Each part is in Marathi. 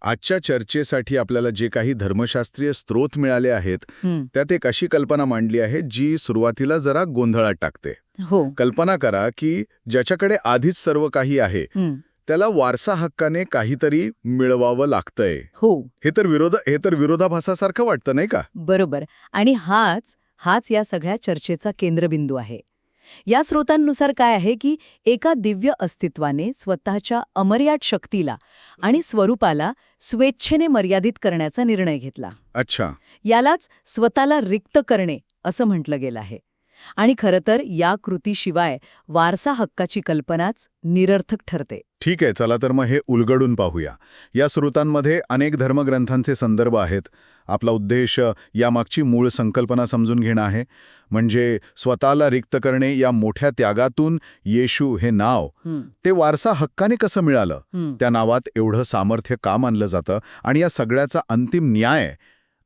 आजच्या चर्चेसाठी आपल्याला जे काही धर्मशास्त्रीय स्रोत मिळाले आहेत हं, त्यात एक अशी कल्पना मांडली आहे जी सुरुवातीला जरा गोंधळात टाकते. हो. कल्पना करा की ज्याच्याकडे आधीच सर्व काही आहे हं, त्याला वारसा हक्काने काहीतरी मिळवावं लागतंय. हो, हे तर विरोधाभासासारखं वाटतं नाही का? बरोबर. आणि हाच या सगळ्या चर्चेचा केंद्रबिंदू आहे. या स्रोतांनुसार काय आहे की एका दिव्य अस्तित्वाने स्वतःच्या अमर्याद शक्तीला आणि स्वरूपाला स्वेच्छेने मर्यादित करण्याचा निर्णय घेतला. अच्छा, यालाच स्वतःला रिक्त करणे असं म्हटलं गेलं आहे. आणि खरं तर या कृतीशिवाय वारसा हक्काची कल्पनाच निरर्थक ठरते. ठीक आहे. चला तर मग हे उलगडून पाहूया. या स्रोतांमध्ये अनेक धर्मग्रंथांचे संदर्भ आहेत. आपला उद्देश यामागची मूळ संकल्पना समजून घेणं आहे. म्हणजे स्वतःला रिक्त करणे या मोठ्या त्यागातून येशू हे नाव हं, ते वारसा हक्काने कसं मिळालं, हं. त्या नावात एवढं सामर्थ्य का मानलं जातं आणि या सगळ्याचा अंतिम न्याय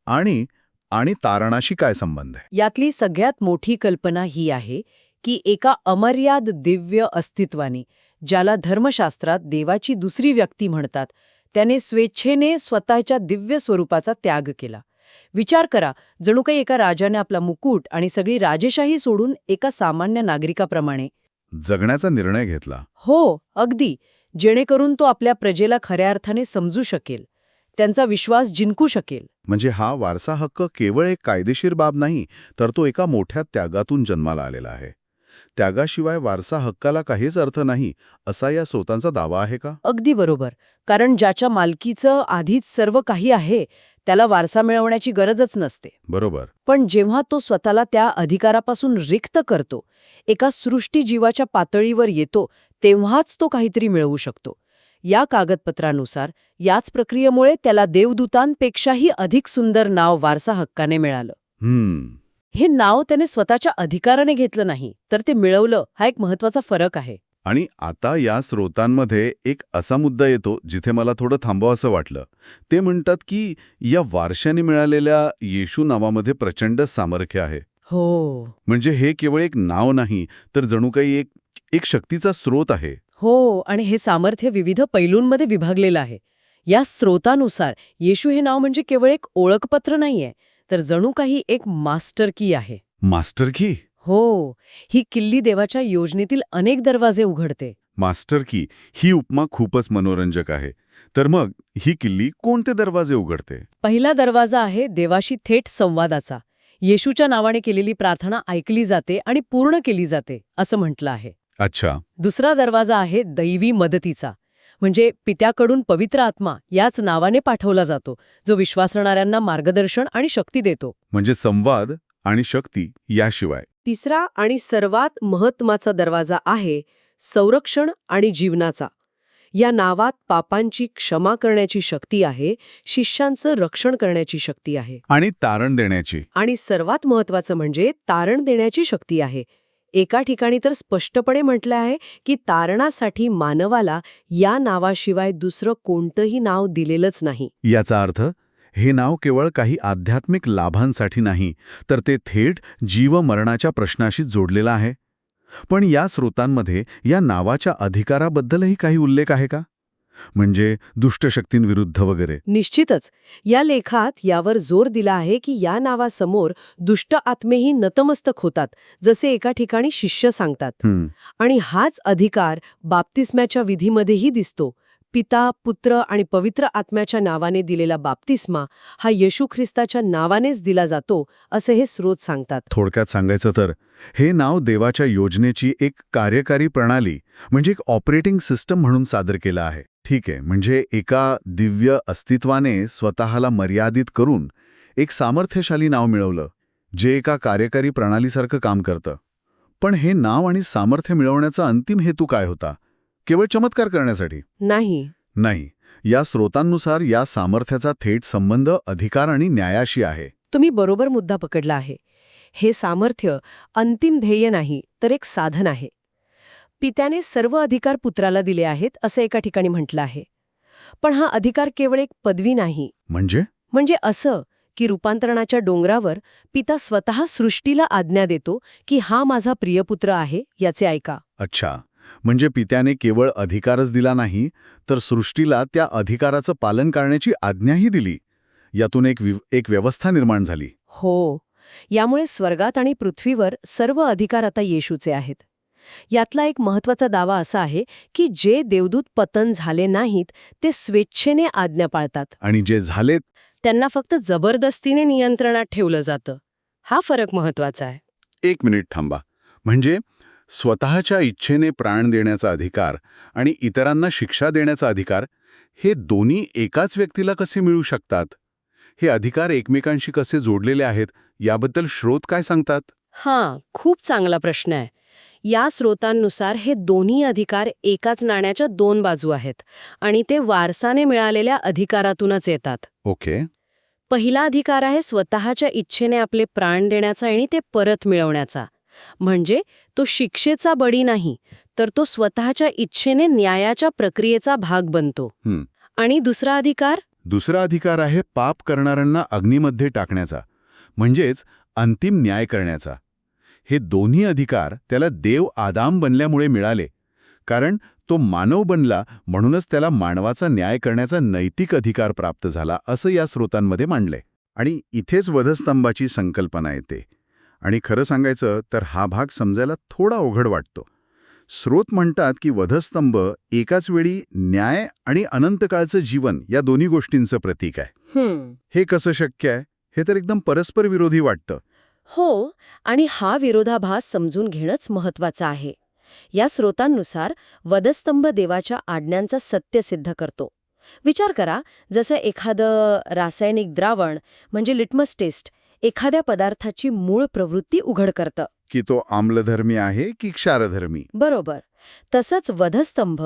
आणि आणि तारणाशी काय संबंध आहे? यातली सगळ्यात मोठी कल्पना ही आहे की एका अमर्याद दिव्य अस्तित्वाने, ज्याला धर्मशास्त्रात देवाची दुसरी व्यक्ती म्हणतात, त्याने स्वेच्छेने स्वतःच्या दिव्य स्वरूपाचा त्याग केला. विचार करा, जणू काही एका राजाने आपला मुकुट आणि सगळी राजेशाही सोडून एका सामान्य नागरिकाप्रमाणे. जगण्याचा निर्णय घेतला. हो, अगदी. जेणेकरून तो आपल्या प्रजेला खऱ्या अर्थाने समजू शकेल, त्यांचा विश्वास जिंकू शकेल. म्हणजे हा वारसा हक्क केवळ एक कायदेशीर बाब नाही, तर तो एका मोठ्या त्यागातून जन्माला आलेला आहे. त्यागाशिवाय वारसा हक्काला काहीच अर्थ नाही, असा या स्रोतांचा दावा आहे का? अगदी बरोबर. कारण ज्याच्या मालकीचं आधीच सर्व काही आहे, त्याला वारसा मिळवण्याची गरजच नसते. बरोबर. पण जेव्हा तो स्वतःला त्या अधिकारापासून रिक्त करतो, एका सृष्टीजीवाच्या पातळीवर येतो, तेव्हाच तो काहीतरी मिळवू शकतो. या कागदपत्रानुसार याच प्रक्रियेमुळे त्याला देवदूतांपेक्षाही अधिक सुंदर नाव वारसा हक्काने मिळालं. हे नाव त्याने स्वतःच्या अधिकाराने घेतलं नाही, तर ते मिळवलं. हा एक महत्वाचा फरक आहे. आणि आता या स्रोतांमध्ये एक असा मुद्दा येतो जिथे मला थोडं थांबावं असं वाटलं. ते म्हणतात की या वारशाने मिळालेल्या येशू नावामध्ये प्रचंड सामर्थ्य आहे. हो, म्हणजे हे केवळ एक नाव नाही, तर जणू काही एक एक शक्तीचा स्रोत आहे. हो. आणि हे सामर्थ्य विविध पैलूंमध्ये विभागलेलं आहे. या स्रोतानुसार येशू हे नाव म्हणजे केवळ एक ओळखपत्र नाहीये, तर जणू काही एक मास्टर की आहे. मास्टर की? हो, ही किल्ली देवाच्या योजनेतील अनेक दरवाजे उघडते. मास्टर की ही उपमा खूपच मनोरंजक आहे. तर मग ही किल्ली कोणते दरवाजे उघडते? पहिला दरवाजा आहे देवाशी थेट संवादाचा. येशूच्या नावाने केलेली प्रार्थना ऐकली जाते आणि पूर्ण केली जाते, असं म्हटलं आहे. अच्छा. दुसरा दरवाजा आहे दैवी मदतीचा. म्हणजे पित्याकडून पवित्र आत्मा याच नावाने पाठवला जातो, जो विश्वासणाऱ्यांना मार्गदर्शन आणि शक्ती देतो. म्हणजे संवाद आणि शक्ती याशिवाय. तिसरा आणि सर्वात महत्त्वाचा दरवाजा आहे संरक्षण आणि जीवनाचा. या नावात पापांची क्षमा करण्याची शक्ती आहे, शिष्यांचं रक्षण करण्याची शक्ती आहे. आणि तारण देण्याची. आणि सर्वात महत्त्वाचं म्हणजे तारण देण्याची शक्ती आहे. एका ठिकाणी तर स्पष्टपणे म्हटलं आहे की तारणासाठी मानवाला या नावाशिवाय दुसरं कोणतंही नाव दिलेलंच नाही. याचा अर्थ हे नाव केवळ काही आध्यात्मिक लाभांसाठी नाही, तर ते थेट जीव-मरणाच्या प्रश्नाशी जोडलेलं आहे. पण या स्रोतांमध्ये या नावाच्या अधिकाराबद्दलही काही उल्लेख आहे का? म्हणजे दुष्ट शक्तींविरुद्ध वगैरे? निश्चितच. या लेखात यावर जोर दिला आहे की या नावासमोर दुष्ट आत्मेही नतमस्तक होतात, जसे एका ठिकाणी शिष्य सांगतात. आणि हाच अधिकार बाप्तिस्म्याच्या विधीमध्येही दिसतो. पिता, पुत्र आणि पवित्र आत्म्याच्या नावाने दिलेला बाप्तिस्मा हा येशू ख्रिस्ताच्या नावानेच दिला जातो, असे हे स्रोत सांगतात. थोडक्यात सांगायचं तर हे नाव देवाच्या योजनेची एक कार्यकारी प्रणाली म्हणजे एक ऑपरेटिंग सिस्टम म्हणून सादर केलं आहे. ठीक आहे. म्हणजे एका दिव्य अस्तित्वाने स्वतःला मर्यादित करून एक सामर्थ्यशाली नाव मिळवलं, जे एका कार्यकारी प्रणालीसारखं काम करतं. पण हे नाव आणि सामर्थ्य मिळवण्याचा अंतिम हेतू काय होता? केवळ चमत्कार करण्यासाठी? नाही. या स्रोतांनुसार या सामर्थ्याचा थेट संबंध अधिकार आणि न्यायाशी आहे. तुम्ही बरोबर मुद्दा पकडला आहे. हे सामर्थ्य अंतिम ध्येय नाही, तर एक साधन आहे. पित्याने सर्व अधिकार पुत्राला दिले आहेत, असं एका ठिकाणी म्हटलं आहे. पण हा अधिकार केवळ एक पदवी नाही. म्हणजे असं की रूपांतरणाच्या डोंगरावर पिता स्वतः सृष्टीला आज्ञा देतो की हा माझा प्रियपुत्र आहे, याचे ऐका. अच्छा. म्हणजे पित्याने केवळ अधिकारच दिला नाही, तर सृष्टीला त्या अधिकाराचं पालन करण्याची आज्ञाही दिली. यातून एक व्यवस्था निर्माण झाली. हो. यामुळे स्वर्गात आणि पृथ्वीवर सर्व अधिकार आता येशूचे आहेत. यातला एक महत्वाचा दावा असा आहे की जे देवदूत पतन झाले नाहीत ते स्वेच्छेने आज्ञा पाळतात. आणि जे झालेत त्यांना फक्त जबरदस्तीने नियंत्रणात ठेवलं जातं. हा फरक महत्वाचा आहे. 1 मिनिट थांबा. म्हणजे स्वतःच्या इच्छेने प्राण देण्याचा अधिकार आणि इतरांना शिक्षा देण्याचा अधिकार, हे दोन्ही एकाच व्यक्तीला कसे मिळू शकतात? हे अधिकार एकमेकांशी कसे जोडलेले आहेत याबद्दल स्रोत काय सांगतात? हां, खूप चांगला प्रश्न आहे. या स्रोतांनुसार हे दोन्ही अधिकार एकाच नाण्याच्या 2 बाजू आहेत आणि ते वारसाने मिळालेल्या अधिकारातूनच येतात. ओके. पहिला अधिकार आहे स्वतःच्या इच्छेने आपले प्राण देण्याचा आणि ते परत मिळवण्याचा. म्हणजे तो शिक्षेचा बळी नाही, तर तो स्वतःच्या इच्छेने न्यायाच्या प्रक्रियेचा भाग बनतो. आणि दुसरा अधिकार आहे पाप करणाऱ्यांना अग्नीमध्ये टाकण्याचा, म्हणजेच अंतिम न्याय करण्याचा. हे दोन्ही अधिकार त्याला देव आदाम बनल्यामुळे मिळाले, कारण तो मानव बनला म्हणूनच त्याला मानवाचा न्याय करण्याचा नैतिक अधिकार प्राप्त झाला, असं या स्रोतांमध्ये मांडलंय. आणि इथेच वधस्तंभाची संकल्पना येते. आणि खरं सांगायचं तर हा भाग समजायला थोडा अवघड वाटतो. स्रोत म्हणतात की वधस्तंभ एकाच वेळी न्याय आणि अनंतकाळचं जीवन या दोन्ही गोष्टींचं प्रतीक आहे. हे कसं शक्य आहे? हे तर एकदम परस्पर विरोधी वाटतं. हो, आणि हा विरोधाभास समजून घेणंच महत्वाचं आहे. या स्रोतांनुसार वधस्तंभ देवाच्या आज्ञांचा सत्य सिद्ध करतो. विचार करा, जसं एखादं रासायनिक द्रावण म्हणजे लिटमस टेस्ट एखाद्या पदार्थाची मूळ प्रवृत्ती उघड करतं. की तो आम्लधर्मी आहे की क्षारधर्मी. बरोबर. तसंच वधस्तंभ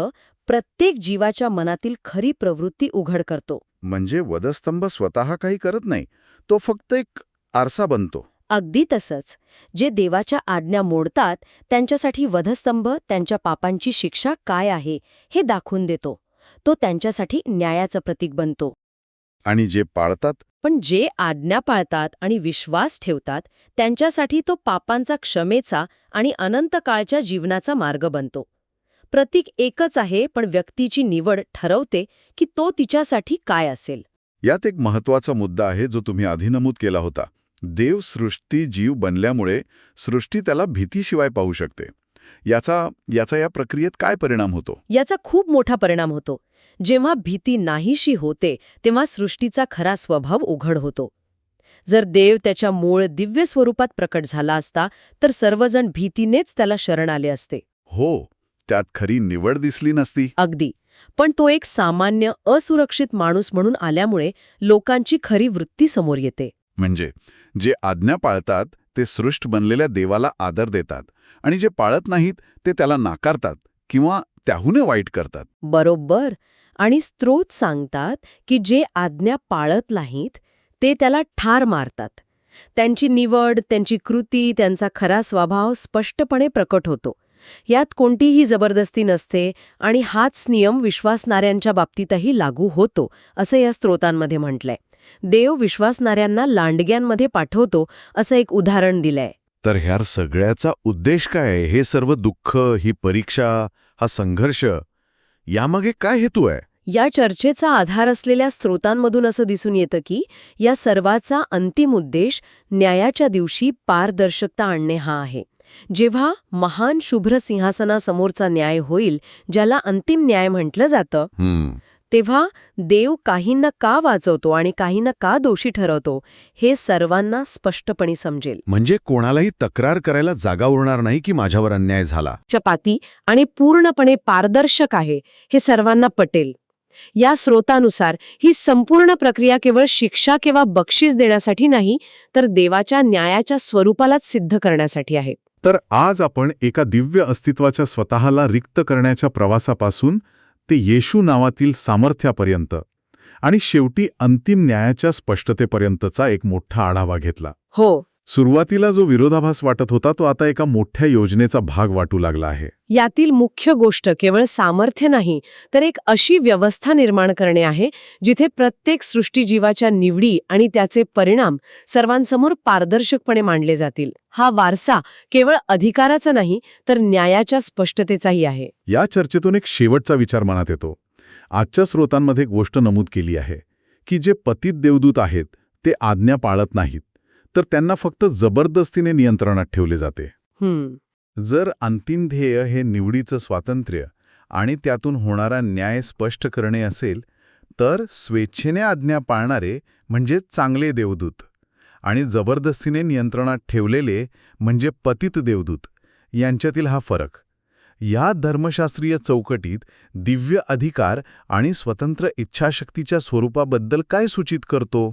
प्रत्येक जीवाच्या मनातील खरी प्रवृत्ती उघड करतो. म्हणजे वधस्तंभ स्वतः काही करत नाही, तो फक्त एक आरसा बनतो. अगदी तसंच. जे देवाच्या आज्ञा मोडतात त्यांच्यासाठी वधस्तंभ त्यांच्या पापांची शिक्षा काय आहे हे दाखवून देतो. तो त्यांच्यासाठी न्यायाचं प्रतीक बनतो. आणि जे पाळतात, पण जे आज्ञा पाळतात आणि विश्वास ठेवतात त्यांच्यासाठी तो पापांचा क्षमेचा आणि अनंत काळच्या जीवनाचा मार्ग बनतो. प्रतीक एकच आहे, पण व्यक्तीची निवड ठरवते की तो तिच्यासाठी काय असेल. यात एक महत्वाचा मुद्दा आहे जो तुम्ही आधी नमूद केला होता. देव सृष्टी जीव बनल्यामुळे सृष्टी त्याला भीतीशिवाय पाहू शकते. याचा या प्रक्रियेत काय परिणाम होतो? याचा खूप मोठा परिणाम होतो. जेव्हा भीती नाहीशी होते तेव्हा सृष्टीचा खरा स्वभाव उघड होतो. जर देव त्याच्या मूळ दिव्य स्वरूपात प्रकट झाला असता तर सर्वजण भीतीनेच त्याला शरण आले असते. हो, त्यात खरी निवड दिसली नसती. अगदी. पण तो एक सामान्य असुरक्षित माणूस म्हणून आल्यामुळे लोकांची खरी वृत्ती समोर येते. म्हणजे जे आज्ञा पाळतात ते सृष्ट बनलेल्या देवाला आदर देतात आणि जे पाळत नाहीत ते त्याला नाकारतात किंवा त्याहून वाईट करतात. बरोबर. आणि स्रोत सांगतात की जे आज्ञा पाळत नाहीत ते त्याला ठार मारतात. त्यांची निवड, त्यांची कृती, त्यांचा खरा स्वभाव स्पष्टपणे प्रकट होतो. यात कोणतीही जबरदस्ती नसते आणि हाच नियम विश्वासणाऱ्यांच्या बाबतीतही लागू होतो, असं या स्रोतांमध्ये म्हटलंय. देव विश्वासणाऱ्यांना लांडग्यांमध्ये पाठवतो असं एक उदाहरण दिलंय. तर ह्या सगळ्याचा उद्देश काय? हे सर्व दुःख, ही परीक्षा, हा संघर्ष, यामागे काय हेतू आहे? या चर्चेचा आधार असलेल्या स्रोतांमधून असं दिसून येतं की या सर्वाचा अंतिम उद्देश न्यायाच्या दिवशी पारदर्शकता आणणे हा आहे. जेव्हा महान शुभ्र सिंहासनासमोरचा न्याय होईल, ज्याला अंतिम न्याय म्हटलं जातं, तेव्हा देव काहींना का वाचवतो आणि काहींना का दोषी ठरवतो हे सर्वांना स्पष्टपणे समजेल. म्हणजे कोणालाही तक्रार करायला जागा उरणार नाही की माझ्यावर अन्याय झाला. चपाती आणि पूर्णपणे पारदर्शक आहे हे सर्वांना पटेल. या स्रोतानुसार ही संपूर्ण प्रक्रिया केवळ शिक्षा किंवा बक्षीस देण्यासाठी नाही, तर देवाच्या न्यायाच्या स्वरूपालाच सिद्ध करण्यासाठी आहे. तर आज आपण एका दिव्य अस्तित्वाच्या स्वतःला रिक्त करण्याच्या प्रवासापासून ते येशू नावातील सामर्थ्यापर्यंत आणि शेवटी अंतिम न्यायाच्या स्पष्टतेपर्यंतचा एक मोठा आढावा घेतला. हो, सुरुवातीला जो विरोधाभास वाटत होता तो आता एका मोठ्या योजनेचा भाग वाटू लागला आहे. यातील मुख्य गोष्ट केवळ सामर्थ्य नाही, तर एक अशी व्यवस्था निर्माण करणे आहे जिथे प्रत्येक सृष्टीजीवाच्या निवडी आणि त्याचे परिणाम सर्वांसमोर पारदर्शकपणे मांडले जातील. हा वारसा केवळ अधिकाराचा नाही, तर न्यायाच्या स्पष्टतेचाही आहे. या चर्चेतून एक शेवटचा विचार मनात येतो. आजच्या स्रोतांमध्ये एक गोष्ट नमूद केली आहे की जे पतित देवदूत आहेत ते आज्ञा पाळत नाहीत, तर त्यांना फक्त जबरदस्तीने नियंत्रणात ठेवले जाते. जर अंतिम ध्येय हे निवडीचं स्वातंत्र्य आणि त्यातून होणारा न्याय स्पष्ट करणे असेल, तर स्वेच्छेने आज्ञा पाळणारे म्हणजे चांगले देवदूत आणि जबरदस्तीने नियंत्रणात ठेवलेले म्हणजे पतित देवदूत यांच्यातील हा फरक या धर्मशास्त्रीय चौकटीत दिव्य अधिकार आणि स्वतंत्र इच्छाशक्तीच्या स्वरूपाबद्दल काय सूचित करतो?